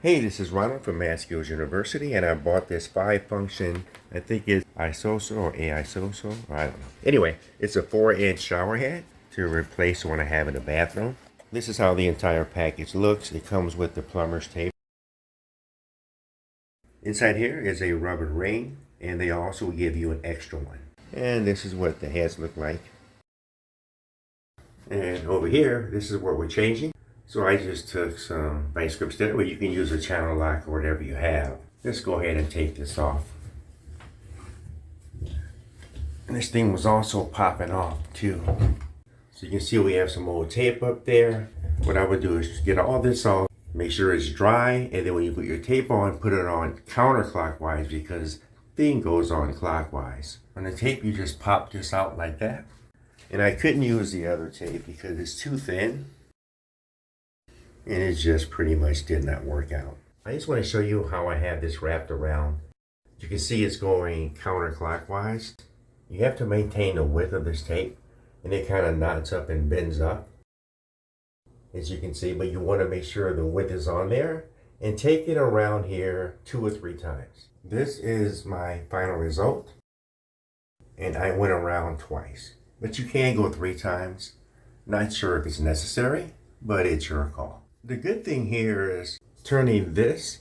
Hey, this is Ronald from Math Skills University, and I bought this 5-function, I think it's AISOSO or AISOSO, I don't know. Anyway, it's a 4-inch shower head to replace the one I have in the bathroom. This is how the entire package looks. It comes with the plumber's tape. Inside here is a rubber ring, and they also give you an extra one. And this is what the heads look like. And over here, this is what we're changing. So I just took some vice grips there, but you can use a channel lock or whatever you have. Let's go ahead and take this off. And this thing was also popping off too. So you can see we have some old tape up there. What I would do is get all this off, make sure it's dry, and then when you put your tape on, put it on counterclockwise because the thing goes on clockwise. On the tape, you just pop this out like that. And I couldn't use the other tape because it's too thin. And it just pretty much did not work out. I just want to show you how I have this wrapped around. You can see it's going counterclockwise. You have to maintain the width of this tape, and it kind of knots up and bends up, as you can see, but you want to make sure the width is on there and take it around here 2 or 3 times. This is my final result, and I went around twice, but you can go 3 times. Not sure if it's necessary, but it's your call. The good thing here is turning this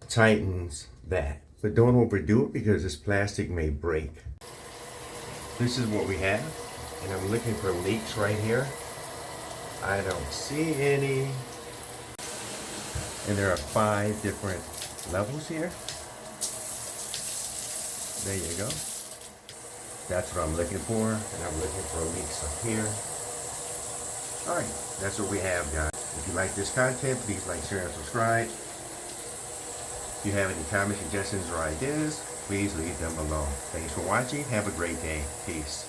tightens that, but don't overdo it because this plastic may break. This is what we have, and I'm looking for leaks right here. I don't see any, and there are 5 different levels here. There you go. That's what I'm looking for, and I'm looking for leaks up here. Alright, that's what we have, guys. If you like this content, please like, share, and subscribe. If you have any comments, suggestions, or ideas, please leave them below. Thanks for watching. Have a great day. Peace.